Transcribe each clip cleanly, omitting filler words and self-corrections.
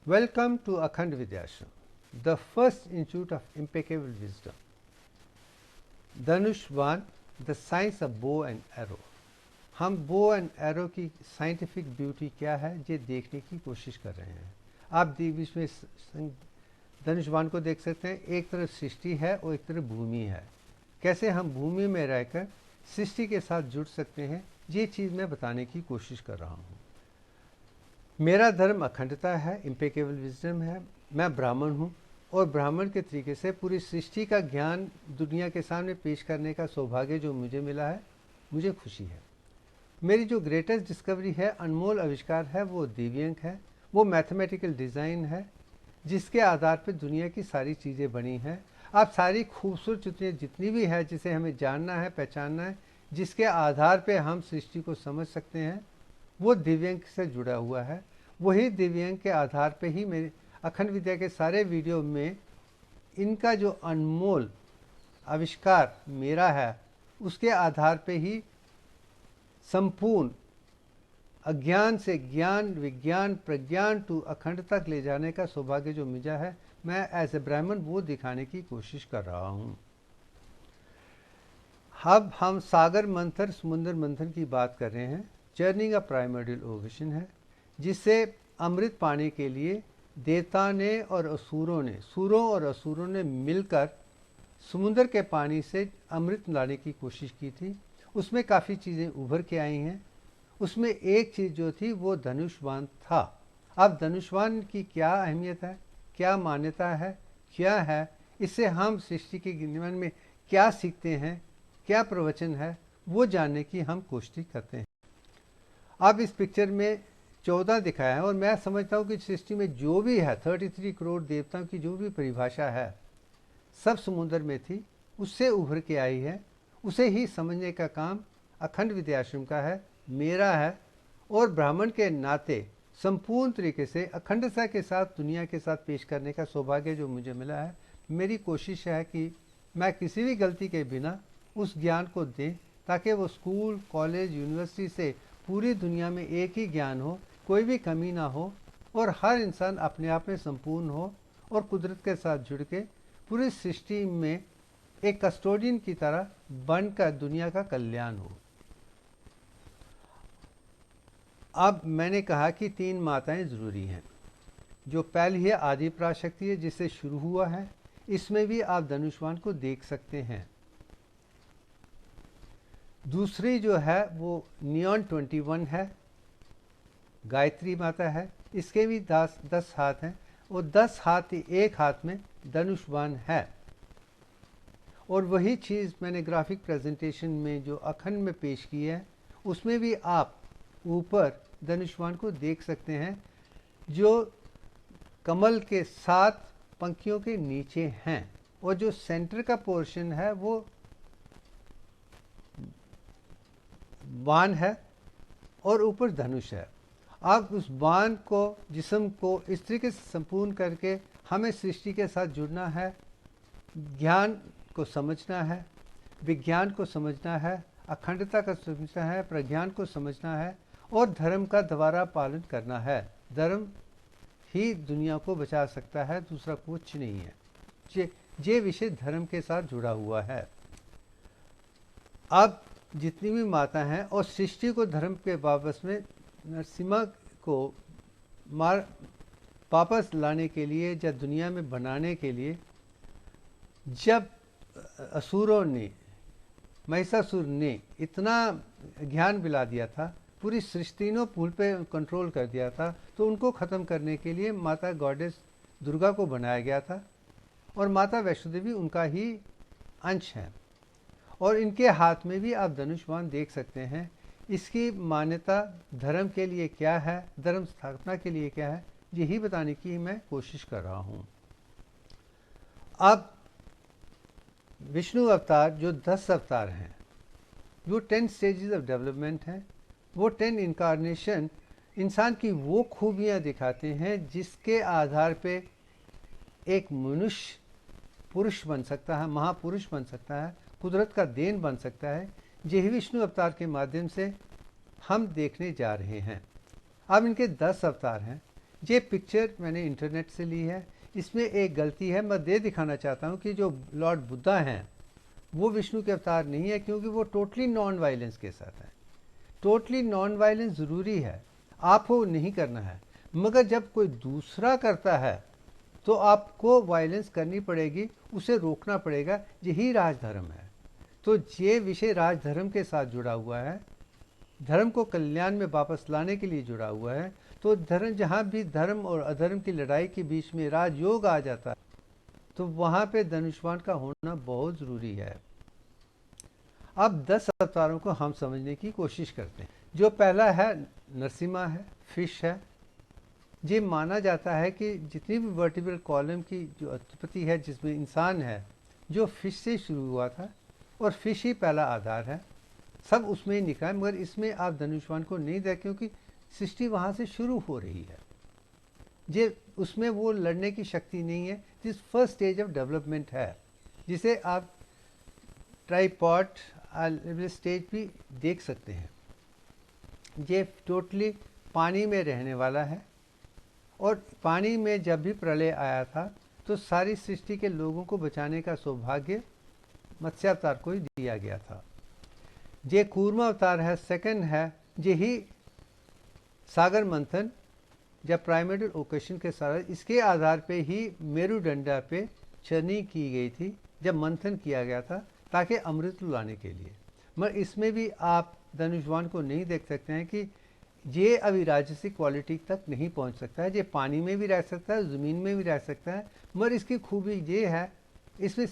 Welcome to Akhand Vidyashram, the first institute of impeccable wisdom. धनुष्वान, the science of bow and arrow. हम bow and arrow की scientific beauty क्या है ये देखने की कोशिश कर रहे हैं। आप बीच में धनुष्वान को देख सकते हैं। एक तरफ सृष्टि है और एक तरफ भूमि है। कैसे हम भूमि में रहकर सृष्टि के साथ जुड़ सकते हैं, ये चीज़ मैं बताने की कोशिश कर रहा हूँ। मेरा धर्म अखंडता है, इम्पेकेबल विजडम है। मैं ब्राह्मण हूँ और ब्राह्मण के तरीके से पूरी सृष्टि का ज्ञान दुनिया के सामने पेश करने का सौभाग्य जो मुझे मिला है, मुझे खुशी है। मेरी जो ग्रेटेस्ट डिस्कवरी है, अनमोल आविष्कार है, वो दिव्यांग है, वो मैथमेटिकल डिज़ाइन है जिसके आधार पर दुनिया की सारी चीज़ें बनी हैं। आप सारी खूबसूरत जितनी भी है जिसे हमें जानना है, पहचानना है, जिसके आधार पे हम सृष्टि को समझ सकते हैं, वो दिव्यांग से जुड़ा हुआ है। वही दिव्यांग के आधार पे ही मेरे अखंड विद्या के सारे वीडियो में इनका जो अनमोल आविष्कार मेरा है, उसके आधार पे ही संपूर्ण अज्ञान से ज्ञान, विज्ञान, प्रज्ञान टू अखंड तक ले जाने का सौभाग्य जो मिला है, मैं एज ए ब्राह्मण वो दिखाने की कोशिश कर रहा हूँ। अब हम सागर मंथन, समुद्र मंथन की बात कर रहे हैं। जर्नी का प्राइमर्डियल ओशन है, जिससे अमृत पाने के लिए देवता ने और असुरों ने मिलकर समुद्र के पानी से अमृत लाने की कोशिश की थी। उसमें काफ़ी चीज़ें उभर के आई हैं। उसमें एक चीज़ जो थी वो धनुष्वान था। अब धनुष्वान की क्या अहमियत है, क्या मान्यता है, क्या है, इससे हम सृष्टि के जीवन में क्या सीखते हैं, क्या प्रवचन है, वो जानने की हम कोशिश करते हैं। अब इस पिक्चर में 14 दिखाया है और मैं समझता हूँ कि सृष्टि में जो भी है 33 करोड़ देवताओं की जो भी परिभाषा है, सब समुद्र में थी, उससे उभर के आई है। उसे ही समझने का काम अखंड विद्याश्रम का है, मेरा है। और ब्राह्मण के नाते संपूर्ण तरीके से अखंडता के साथ दुनिया के साथ पेश करने का सौभाग्य जो मुझे मिला है, मेरी कोशिश है कि मैं किसी भी गलती के बिना उस ज्ञान को दें, ताकि वो स्कूल, कॉलेज, यूनिवर्सिटी से पूरी दुनिया में एक ही ज्ञान हो, कोई भी कमी ना हो और हर इंसान अपने आप में संपूर्ण हो और कुदरत के साथ जुड़ के पूरी सृष्टि में एक कस्टोडियन की तरह बनकर दुनिया का कल्याण हो। अब मैंने कहा कि 3 माताएं ज़रूरी हैं। जो पहली है आदि पराशक्ति है, जिससे शुरू हुआ है। इसमें भी आप धनुष्वान को देख सकते हैं। दूसरी जो है वो नियॉन 21 है, गायत्री माता है। इसके भी 10 हाथ हैं और 10 हाथ एक हाथ में धनुष्वान है। और वही चीज़ मैंने ग्राफिक प्रेजेंटेशन में जो अखंड में पेश की है, उसमें भी आप ऊपर धनुष्वान को देख सकते हैं, जो कमल के 7 पंखियों के नीचे हैं। और जो सेंटर का पोर्शन है वो बाण है और ऊपर धनुष है। आप उस बाण को, जिस्म को इस तरीके से संपूर्ण करके हमें सृष्टि के साथ जुड़ना है, ज्ञान को समझना है, विज्ञान को समझना है, अखंडता का समझना है, प्रज्ञान को समझना है और धर्म का दोबारा पालन करना है। धर्म ही दुनिया को बचा सकता है, दूसरा कुछ नहीं है। ये विषय धर्म के साथ जुड़ा हुआ है। अब जितनी भी माता हैं और सृष्टि को धर्म के वापस में नरसिम्हा को वापस लाने के लिए या दुनिया में बनाने के लिए, जब असुरों ने, महिषासुर ने इतना ज्ञान मिला दिया था, पूरी सृष्टि ने पुल पे कंट्रोल कर दिया था, तो उनको ख़त्म करने के लिए माता गॉडेस दुर्गा को बनाया गया था और माता वैष्णो देवी उनका ही अंश है। और इनके हाथ में भी आप धनुष्वान देख सकते हैं। इसकी मान्यता धर्म के लिए क्या है, धर्म स्थापना के लिए क्या है, यही बताने की मैं कोशिश कर रहा हूँ। अब विष्णु अवतार जो 10 अवतार हैं, वो 10 स्टेजेस ऑफ डेवलपमेंट हैं। वो 10 इनकारनेशन इंसान की वो खूबियाँ दिखाते हैं जिसके आधार पे एक मनुष्य पुरुष बन सकता है, महापुरुष बन सकता है, कुदरत का देन बन सकता है। यही विष्णु अवतार के माध्यम से हम देखने जा रहे हैं। अब इनके 10 अवतार हैं। ये पिक्चर मैंने इंटरनेट से ली है। इसमें एक गलती है, मैं दे दिखाना चाहता हूँ कि जो लॉर्ड बुद्धा हैं वो विष्णु के अवतार नहीं है, क्योंकि वो टोटली नॉन वायलेंस के साथ है। टोटली नॉन वायलेंस ज़रूरी है, आपको नहीं करना है, मगर जब कोई दूसरा करता है तो आपको वायलेंस करनी पड़ेगी, उसे रोकना पड़ेगा। यही राजधर्म है। तो ये विषय राजधर्म के साथ जुड़ा हुआ है, धर्म को कल्याण में वापस लाने के लिए जुड़ा हुआ है। तो धर्म, जहाँ भी धर्म और अधर्म की लड़ाई के बीच में राजयोग आ जाता है, तो वहाँ पे धनुष्वान का होना बहुत ज़रूरी है। अब 10 अवतारों को हम समझने की कोशिश करते हैं। जो पहला है नरसिम्हा है, फिश है। ये माना जाता है कि जितनी भी वर्टिब्रल कॉलम की जो उत्पत्ति है, जिसमें इंसान है, जो फिश से शुरू हुआ था, और फिश ही पहला आधार है, सब उसमें ही निकला है। मगर इसमें आप धनुष्वान को नहीं दें, क्योंकि सृष्टि वहाँ से शुरू हो रही है। ये उसमें वो लड़ने की शक्ति नहीं है। This first stage of development है, जिसे आप ट्राइपॉड स्टेज भी देख सकते हैं। ये टोटली पानी में रहने वाला है, और पानी में जब भी प्रलय आया था तो सारी सृष्टि के लोगों को बचाने का सौभाग्य मत्स्य अवतार को ही दिया गया था। ये कूर्मा अवतार है, सेकंड है। यही सागर मंथन जब प्राइमर्डियल ओकेशन के साथ, इसके आधार पे ही मेरुदंडा पे चरनी की गई थी, जब मंथन किया गया था, ताकि अमृत लाने के लिए। मगर इसमें भी आप धनुष्वान को नहीं देख सकते हैं कि ये अभी राजसिक क्वालिटी तक नहीं पहुंच सकता है। ये पानी में भी रह सकता है, ज़मीन में भी रह सकता है। मगर इसकी खूबी ये है, इसमें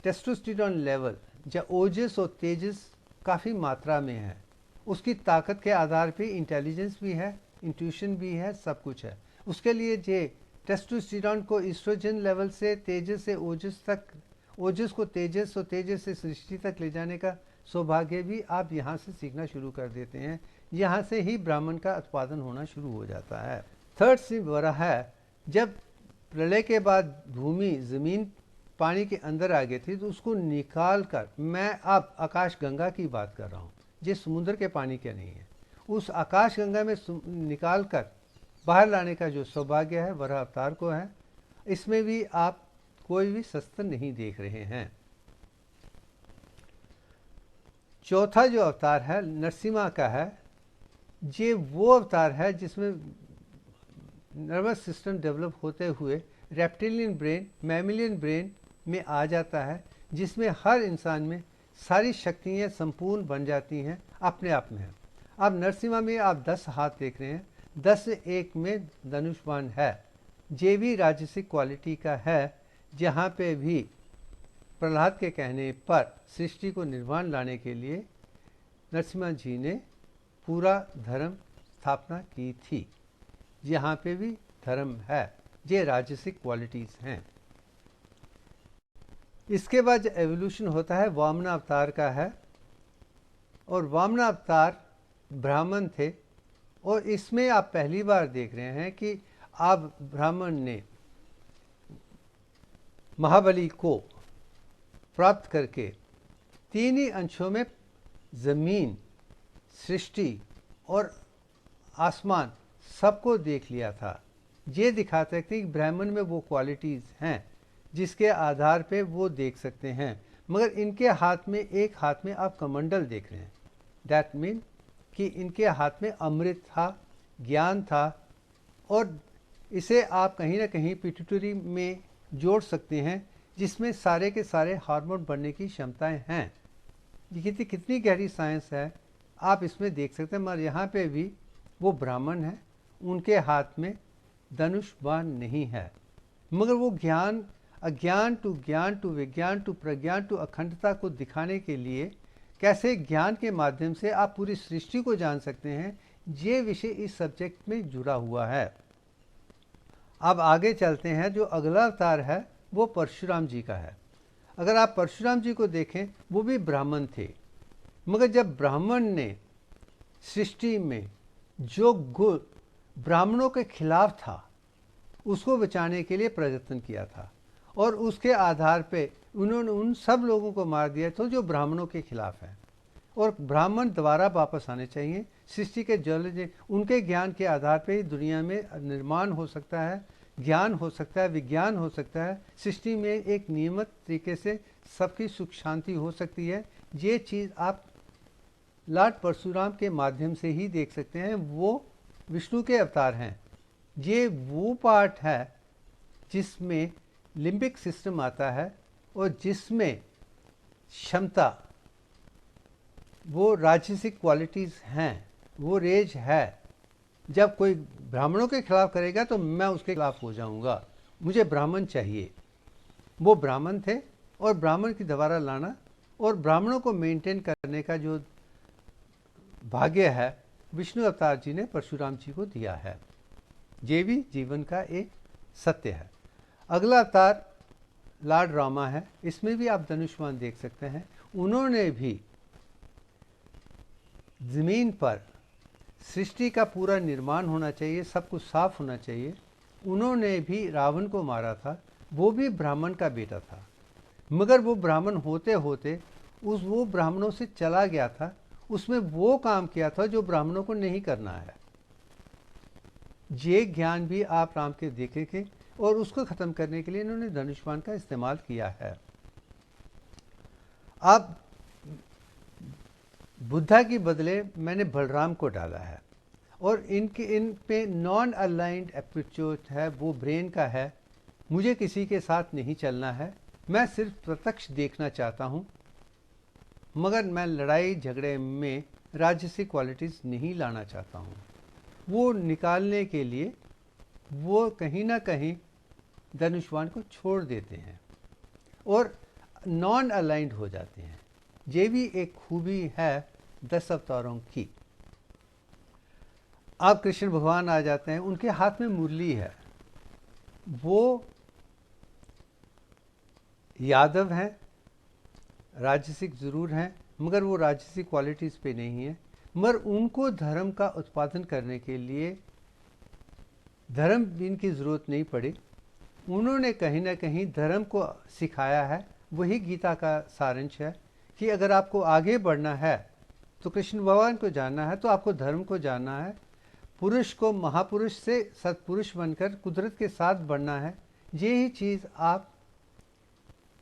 टेस्टोस्टेरोन लेवल या ओजस और तेजस काफ़ी मात्रा में है। उसकी ताकत के आधार पे इंटेलिजेंस भी है, इंट्यूशन भी है, सब कुछ है। उसके लिए ये टेस्टोस्टेरोन को ईस्ट्रोजन लेवल से तेजस से ओजस तक, ओजस को तेजस और तेजस से सृष्टि तक ले जाने का सौभाग्य भी आप यहाँ से सीखना शुरू कर देते हैं। यहाँ से ही ब्राह्मण का उत्पादन होना शुरू हो जाता है। थर्ड से बड़ा है, जब प्रलय के बाद भूमि, ज़मीन पानी के अंदर आ गई थी, तो उसको निकाल कर, मैं अब आकाश गंगा की बात कर रहा हूँ, ये समुद्र के पानी के नहीं है, उस आकाश गंगा में निकाल कर बाहर लाने का जो सौभाग्य है वराह अवतार को है। इसमें भी आप कोई भी शस्त्र नहीं देख रहे हैं। चौथा जो अवतार है नरसिम्हा का है। ये वो अवतार है जिसमें नर्वस सिस्टम डेवलप होते हुए रेप्टिलियन ब्रेन, मैमिलियन ब्रेन में आ जाता है, जिसमें हर इंसान में सारी शक्तियाँ संपूर्ण बन जाती हैं अपने आप में। अब नरसिम्हा में आप 10 हाथ देख रहे हैं, 10 एक में धनुष्वान है। ये भी राजसिक क्वालिटी का है, जहाँ पे भी प्रहलाद के कहने पर सृष्टि को निर्वाण लाने के लिए नरसिम्हा जी ने पूरा धर्म स्थापना की थी। यहाँ पे भी धर्म है, ये राजसिक क्वालिटीज़ हैं। इसके बाद जो एवोल्यूशन होता है वामना अवतार का है, और वामना अवतार ब्राह्मण थे, और इसमें आप पहली बार देख रहे हैं कि अब ब्राह्मण ने महाबली को प्राप्त करके 3 ही अंशों में ज़मीन, सृष्टि और आसमान सबको देख लिया था। ये दिखाते हैं कि ब्राह्मण में वो क्वालिटीज़ हैं जिसके आधार पे वो देख सकते हैं। मगर इनके हाथ में, एक हाथ में आप कमंडल देख रहे हैं, दैट मीन कि इनके हाथ में अमृत था, ज्ञान था, और इसे आप कहीं ना कहीं पिट्यूटरी में जोड़ सकते हैं, जिसमें सारे के सारे हार्मोन बनने की क्षमताएं हैं। ये कितनी गहरी साइंस है आप इसमें देख सकते हैं। मगर यहाँ पे भी वो ब्राह्मण है, उनके हाथ में धनुष बाण नहीं है, मगर वो ज्ञान, अज्ञान टू ज्ञान टू विज्ञान टू प्रज्ञान टू अखंडता को दिखाने के लिए कैसे ज्ञान के माध्यम से आप पूरी सृष्टि को जान सकते हैं, ये विषय इस सब्जेक्ट में जुड़ा हुआ है। अब आगे चलते हैं। जो अगला अवतार है वो परशुराम जी का है। अगर आप परशुराम जी को देखें, वो भी ब्राह्मण थे, मगर जब ब्राह्मण ने सृष्टि में जो गुण ब्राह्मणों के खिलाफ था उसको बचाने के लिए प्रयत्न किया था, और उसके आधार पे उन्होंने उन सब लोगों को मार दिया था जो ब्राह्मणों के खिलाफ हैं। और ब्राह्मण दोबारा वापस आने चाहिए, सृष्टि के ज्योलॉजी, उनके ज्ञान के आधार पे ही दुनिया में निर्माण हो सकता है, ज्ञान हो सकता है, विज्ञान हो सकता है, सृष्टि में एक नियमित तरीके से सबकी सुख शांति हो सकती है। ये चीज़ आप लॉर्ड परशुराम के माध्यम से ही देख सकते हैं। वो विष्णु के अवतार हैं। ये वो पार्ट है जिसमें लिम्बिक सिस्टम आता है और जिसमें क्षमता, वो राजसिक क्वालिटीज़ हैं, वो रेज है। जब कोई ब्राह्मणों के खिलाफ करेगा तो मैं उसके खिलाफ हो जाऊंगा, मुझे ब्राह्मण चाहिए। वो ब्राह्मण थे और ब्राह्मण की दोबारा लाना और ब्राह्मणों को मेंटेन करने का जो भाग्य है विष्णु अवतार जी ने परशुराम जी को दिया है। ये भी जीवन का एक सत्य है। अगला अवतार लॉर्ड रामा है। इसमें भी आप धनुष्मान देख सकते हैं। उन्होंने भी ज़मीन पर सृष्टि का पूरा निर्माण होना चाहिए, सब कुछ साफ होना चाहिए। उन्होंने भी रावण को मारा था। वो भी ब्राह्मण का बेटा था, मगर वो ब्राह्मण होते होते वो ब्राह्मणों से चला गया था। उसमें वो काम किया था जो ब्राह्मणों को नहीं करना है। ये ज्ञान भी आप राम के देखेंगे और उसको ख़त्म करने के लिए इन्होंने धनुष्मान का इस्तेमाल किया है। अब बुद्धा के बदले मैंने बलराम को डाला है और इन पे नॉन अलाइंड एप्रोच है, वो ब्रेन का है। मुझे किसी के साथ नहीं चलना है, मैं सिर्फ प्रत्यक्ष देखना चाहता हूँ, मगर मैं लड़ाई झगड़े में राजसिक क्वालिटीज़ नहीं लाना चाहता हूँ। वो निकालने के लिए वो कहीं ना कहीं धनुष्मान को छोड़ देते हैं और नॉन अलाइंड हो जाते हैं। ये भी एक खूबी है 10 अवतारों की। अब कृष्ण भगवान आ जाते हैं, उनके हाथ में मुरली है। वो यादव हैं, राजसिक ज़रूर हैं, मगर वो राजसिक क्वालिटीज़ पे नहीं है। मगर उनको धर्म का उत्पादन करने के लिए धर्म इनकी ज़रूरत नहीं पड़ी। उन्होंने कहीं ना कहीं धर्म को सिखाया है। वही गीता का सारांश है कि अगर आपको आगे बढ़ना है तो कृष्ण भगवान को जानना है, तो आपको धर्म को जानना है। पुरुष को महापुरुष से सत्पुरुष बनकर कुदरत के साथ बढ़ना है। यही चीज़ आप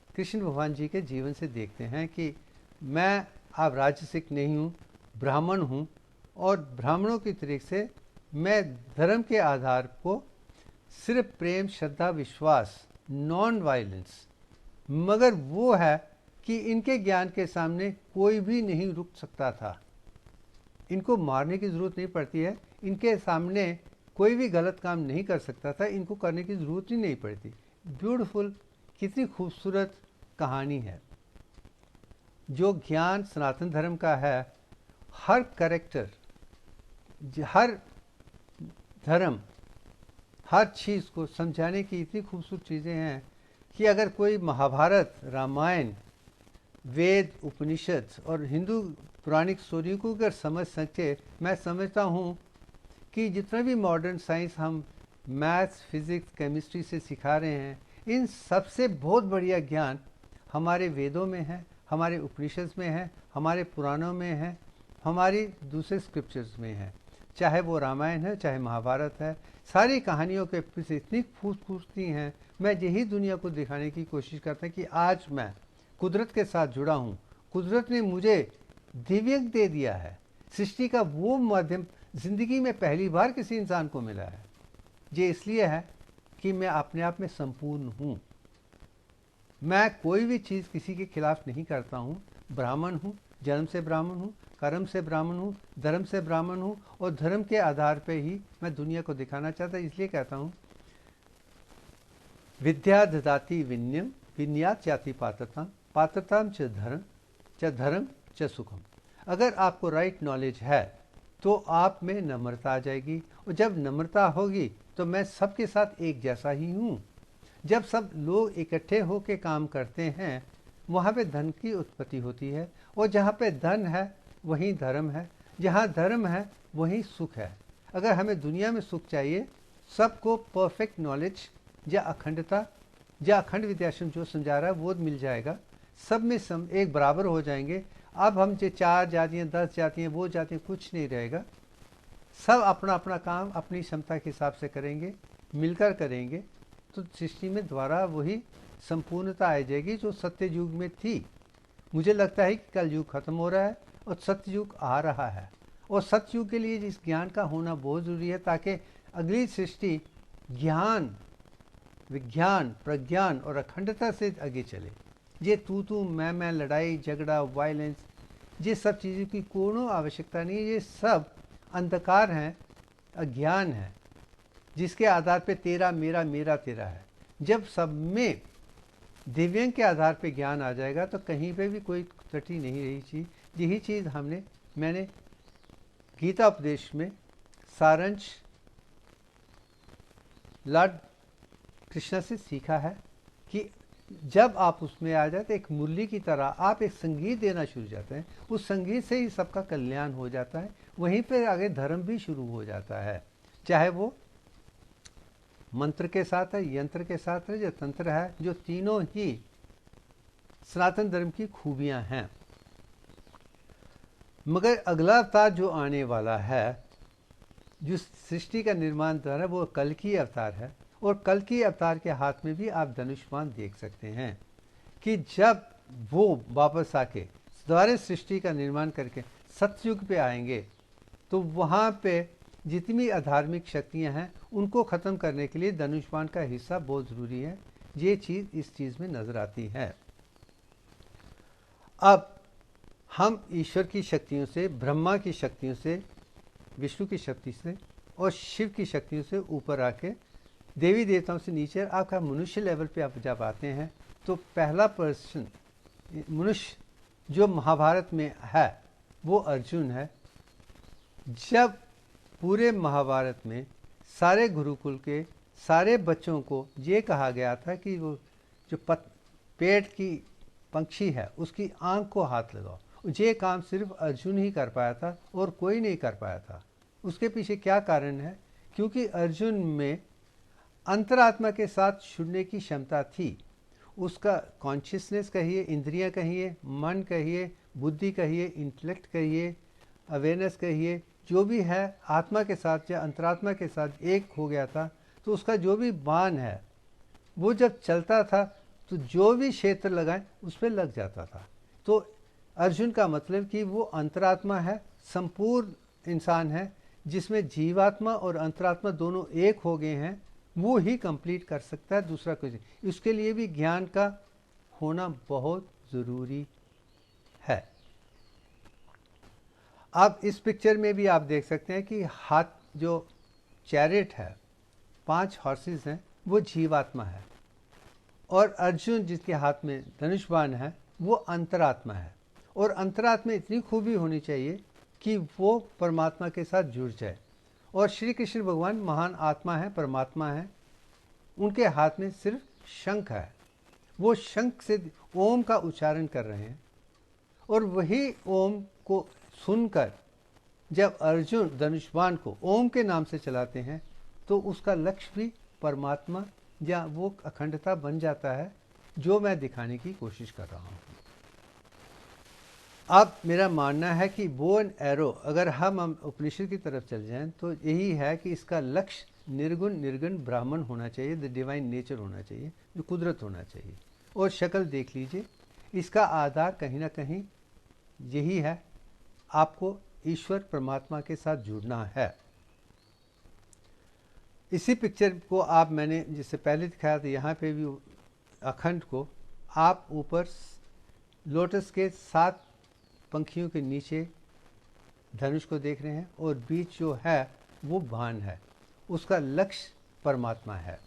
कृष्ण भगवान जी के जीवन से देखते हैं कि मैं अब राजसिक नहीं हूँ, ब्राह्मण हूँ और ब्राह्मणों की तरीके से मैं धर्म के आधार को सिर्फ प्रेम, श्रद्धा, विश्वास, नॉन वायलेंस, मगर वो है कि इनके ज्ञान के सामने कोई भी नहीं रुक सकता था। इनको मारने की ज़रूरत नहीं पड़ती है, इनके सामने कोई भी गलत काम नहीं कर सकता था, इनको करने की ज़रूरत ही नहीं पड़ती। ब्यूटीफुल, कितनी खूबसूरत कहानी है। जो ज्ञान सनातन धर्म का है, हर कैरेक्टर, हर धर्म, हर चीज़ को समझाने की इतनी खूबसूरत चीज़ें हैं कि अगर कोई महाभारत, रामायण, वेद, उपनिषद और हिंदू पौराणिक स्टोरी को अगर समझ सके, मैं समझता हूँ कि जितना भी मॉडर्न साइंस हम मैथ्स, फिज़िक्स, केमिस्ट्री से सिखा रहे हैं, इन सबसे बहुत बढ़िया ज्ञान हमारे वेदों में है, हमारे उपनिषद में है, हमारे पुराणों में है, हमारी दूसरे स्क्रिप्चर्स में है। चाहे वो रामायण है, चाहे महाभारत है, सारी कहानियों के पीछे इतनी खूबसूरती हैं। मैं यही दुनिया को दिखाने की कोशिश करता हूँ कि आज मैं कुदरत के साथ जुड़ा हूँ। कुदरत ने मुझे दिव्यंग दे दिया है। सृष्टि का वो माध्यम ज़िंदगी में पहली बार किसी इंसान को मिला है। ये इसलिए है कि मैं अपने आप में संपूर्ण हूँ। मैं कोई भी चीज़ किसी के खिलाफ नहीं करता हूँ। ब्राह्मण हूँ, जन्म से ब्राह्मण हूँ, कर्म से ब्राह्मण हूँ, धर्म से ब्राह्मण हूँ और धर्म के आधार पे ही मैं दुनिया को दिखाना चाहता। इसलिए कहता हूँ विद्या ददाति विनयम विनयात जाति पात्रताम पात्रताम च धर्म च सुखम। अगर आपको राइट नॉलेज है तो आप में नम्रता आ जाएगी और जब नम्रता होगी तो मैं सबके साथ एक जैसा ही हूँ। जब सब लोग इकट्ठे होकर काम करते हैं वहाँ पे धन की उत्पत्ति होती है और जहाँ पे धन है वहीं धर्म है, जहाँ धर्म है वहीं सुख है। अगर हमें दुनिया में सुख चाहिए, सबको परफेक्ट नॉलेज या अखंडता या अखंड विद्याश्रम जो समझा रहा है वो मिल जाएगा, सब में एक बराबर हो जाएंगे। अब हम जो 4 जातियाँ 10 जातियाँ वो जातियाँ कुछ नहीं रहेगा। सब अपना अपना काम अपनी क्षमता के हिसाब से करेंगे, मिलकर करेंगे, तो सृष्टि में द्वारा वही संपूर्णता आ जाएगी जो सत्य युग में थी। मुझे लगता है कि कल युग खत्म हो रहा है और सत्य युग आ रहा है, और सत्य युग के लिए इस ज्ञान का होना बहुत ज़रूरी है, ताकि अगली सृष्टि ज्ञान, विज्ञान, प्रज्ञान और अखंडता से आगे चले। ये तू मैं, लड़ाई झगड़ा, वायलेंस, ये सब चीज़ों की कोनो आवश्यकता नहीं है। ये सब अंधकार हैं, अज्ञान है, जिसके आधार पे तेरा मेरा, मेरा तेरा है। जब सब में दिव्यांग के आधार पे ज्ञान आ जाएगा तो कहीं पे भी कोई त्रुटि नहीं रही चीज़। यही चीज़ मैंने गीता उपदेश में सारांश लॉर्ड कृष्णा से सीखा है कि जब आप उसमें आ जाते एक मुरली की तरह आप एक संगीत देना शुरू जाते हैं, उस संगीत से ही सबका कल्याण हो जाता है। वहीं पर आगे धर्म भी शुरू हो जाता है, चाहे वो मंत्र के साथ है, यंत्र के साथ है, जो तंत्र है, जो तीनों ही सनातन धर्म की खूबियां हैं। मगर अगला अवतार जो आने वाला है, जो सृष्टि का निर्माण द्वारा, वो कल की अवतार है। और कल की अवतार के हाथ में भी आप धनुष्मान देख सकते हैं कि जब वो वापस आके दोबारा सृष्टि का निर्माण करके सतयुग पे आएंगे, तो वहाँ पे जितनी अधार्मिक शक्तियाँ हैं उनको ख़त्म करने के लिए धनुष्मान का हिस्सा बहुत ज़रूरी है। ये चीज़ इस चीज़ में नज़र आती है। अब हम ईश्वर की शक्तियों से, ब्रह्मा की शक्तियों से, विष्णु की शक्ति से और शिव की शक्तियों से ऊपर आके देवी देवताओं से नीचे आपका मनुष्य लेवल पे आप जब आते हैं, तो पहला पर्सन मनुष्य जो महाभारत में है वो अर्जुन है। जब पूरे महाभारत में सारे गुरुकुल के सारे बच्चों को ये कहा गया था कि वो जो पेट की पंछी है उसकी आंख को हाथ लगाओ, ये काम सिर्फ अर्जुन ही कर पाया था और कोई नहीं कर पाया था। उसके पीछे क्या कारण है? क्योंकि अर्जुन में अंतरात्मा के साथ जुड़ने की क्षमता थी। उसका कॉन्शियसनेस कहिए, इंद्रियां कहिए, मन कहिए, बुद्धि कहिए, इंटेलेक्ट कहिए, अवेयरनेस कहिए, जो भी है आत्मा के साथ या अंतरात्मा के साथ एक हो गया था। तो उसका जो भी बाण है वो जब चलता था तो जो भी क्षेत्र लगाए उस पर लग जाता था। तो अर्जुन का मतलब कि वो अंतरात्मा है, संपूर्ण इंसान है, जिसमें जीवात्मा और अंतरात्मा दोनों एक हो गए हैं। वो ही कंप्लीट कर सकता है, दूसरा कुछ नहीं। इसके लिए भी ज्ञान का होना बहुत ज़रूरी है। आप इस पिक्चर में भी आप देख सकते हैं कि हाथ जो चैरिट है, 5 हॉर्सेस हैं, वो जीवात्मा है, और अर्जुन जिसके हाथ में धनुष बाण है वो अंतरात्मा है। और अंतरात्मा इतनी खूबी होनी चाहिए कि वो परमात्मा के साथ जुड़ जाए। और श्री कृष्ण भगवान महान आत्मा है, परमात्मा है, उनके हाथ में सिर्फ शंख है। वो शंख से ओम का उच्चारण कर रहे हैं, और वही ओम को सुनकर जब अर्जुन धनुष्बाण को ओम के नाम से चलाते हैं तो उसका लक्ष्य भी परमात्मा या वो अखंडता बन जाता है, जो मैं दिखाने की कोशिश कर रहा हूँ। अब मेरा मानना है कि बो एंड एरो, अगर हम उपनिषद की तरफ चल जाएं तो यही है कि इसका लक्ष्य निर्गुण निर्गुण ब्राह्मण होना चाहिए, द डिवाइन नेचर होना चाहिए, जो कुदरत होना चाहिए। और शक्ल देख लीजिए, इसका आधार कहीं ना कहीं यही है, आपको ईश्वर परमात्मा के साथ जुड़ना है। इसी पिक्चर को आप मैंने जिससे पहले दिखाया था, यहाँ पे भी अखंड को आप ऊपर लोटस के 7 पंखियों के नीचे धनुष को देख रहे हैं, और बीच जो है वो बाण है, उसका लक्ष्य परमात्मा है।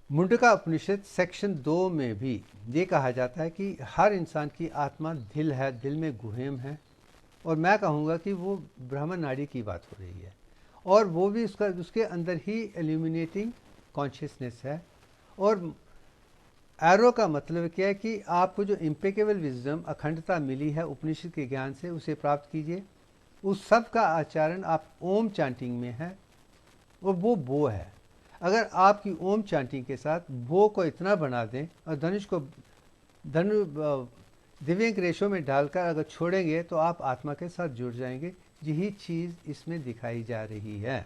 मुंडका उपनिषद सेक्शन 2 में भी ये कहा जाता है कि हर इंसान की आत्मा दिल है, दिल में गुहेम है, और मैं कहूँगा कि वो ब्रह्म नाड़ी की बात हो रही है, और वो भी उसके अंदर ही एल्यूमिनेटिंग कॉन्शियसनेस है। और एरो का मतलब क्या है कि आपको जो इम्पेकेबल विजडम, अखंडता मिली है उपनिषद के ज्ञान से, उसे प्राप्त कीजिए। उस सब का आचरण आप ओम चांटिंग में है, और वो बो है। अगर आपकी ओम चांटिंग के साथ बो को इतना बना दें और धनुष को दिव्यांग रेशों में डालकर अगर छोड़ेंगे तो आप आत्मा के साथ जुड़ जाएंगे। यही चीज़ इसमें दिखाई जा रही है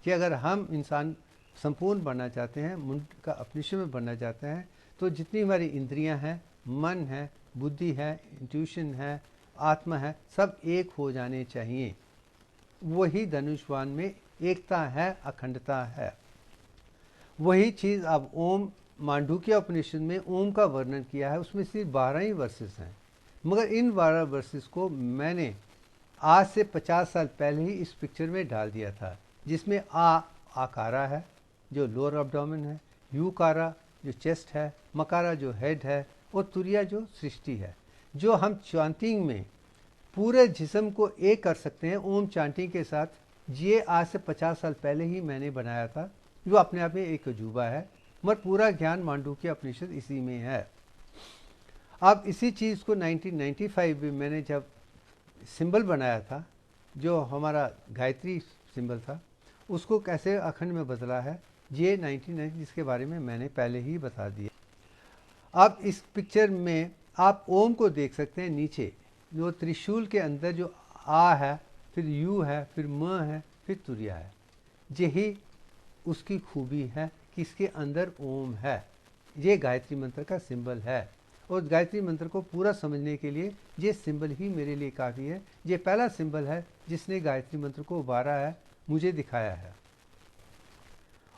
कि अगर हम इंसान संपूर्ण बनना चाहते हैं, मुंड का अपनिशद में बनना चाहते हैं, तो जितनी हमारी इंद्रियां हैं, मन है, बुद्धि है, इंट्यूशन है, आत्मा है, सब एक हो जाने चाहिए। वही धनुष्वान में एकता है, अखंडता है। वही चीज़ अब ओम मांडूक्य उपनिषद में ओम का वर्णन किया है, उसमें सिर्फ 12 ही वर्सेस हैं, मगर इन 12 वर्सेस को मैंने आज से 50 साल पहले ही इस पिक्चर में डाल दिया था, जिसमें आकारा है जो लोअर एब्डोमेन है, यूकारा जो चेस्ट है, मकारा जो हेड है, और तुरिया जो सृष्टि है, जो हम चांटिंग में पूरे जिस्म को एक कर सकते हैं ओम चांटिंग के साथ। ये आज से 50 साल पहले ही मैंने बनाया था, जो अपने आप में एक अजूबा है, मगर पूरा ज्ञान मांडूक्य उपनिषद इसी में है। अब इसी चीज़ को 1995 में मैंने जब सिंबल बनाया था, जो हमारा गायत्री सिंबल था, उसको कैसे अखंड में बदला है, ये 1990 जिसके बारे में मैंने पहले ही बता दिया। अब इस पिक्चर में आप ओम को देख सकते हैं, नीचे जो त्रिशूल के अंदर जो आ है, फिर यू है, फिर म है, फिर तुरिया है। यही उसकी खूबी है कि इसके अंदर ओम है। ये गायत्री मंत्र का सिंबल है, और गायत्री मंत्र को पूरा समझने के लिए ये सिंबल ही मेरे लिए काफ़ी है। ये पहला सिंबल है जिसने गायत्री मंत्र को उभारा है, मुझे दिखाया है,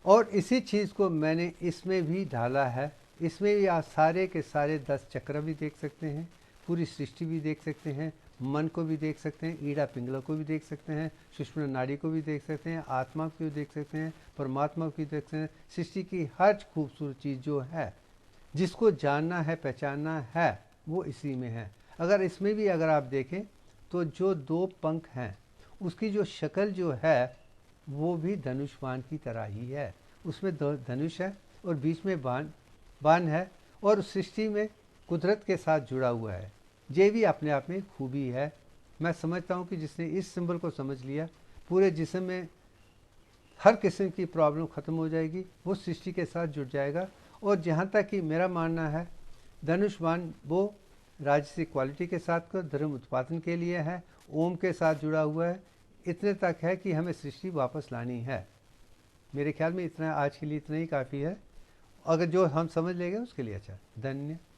और इसी चीज़ को मैंने इसमें भी ढाला है। इसमें भी आप सारे के सारे 10 चक्र भी देख सकते हैं, पूरी सृष्टि भी देख सकते हैं, मन को भी देख सकते हैं, ईड़ा पिंगला को भी देख सकते हैं, सुषुम्ना नाड़ी को भी देख सकते हैं, आत्मा को भी देख सकते हैं, परमात्मा को भी देख सकते हैं। सृष्टि की हर खूबसूरत चीज़ जो है, जिसको जानना है, पहचानना है, वो इसी में है। अगर इसमें भी अगर आप देखें तो जो 2 पंख हैं, उसकी जो शक्ल जो है वो भी धनुष्वान की तरह ही है। उसमें धनुष है और बीच में बाण है, और सृष्टि में कुदरत के साथ जुड़ा हुआ है। ये भी अपने आप में खूबी है। मैं समझता हूँ कि जिसने इस सिंबल को समझ लिया, पूरे जिस्म में हर किस्म की प्रॉब्लम ख़त्म हो जाएगी, वो सृष्टि के साथ जुड़ जाएगा। और जहाँ तक कि मेरा मानना है, धनुष्वान वो राजसिक क्वालिटी के साथ का धर्म उत्पादन के लिए है, ओम के साथ जुड़ा हुआ है, इतने तक है कि हमें सृष्टि वापस लानी है। मेरे ख्याल में इतना आज के लिए इतना ही काफ़ी है। अगर जो हम समझ लेंगे उसके लिए अच्छा। धन्य।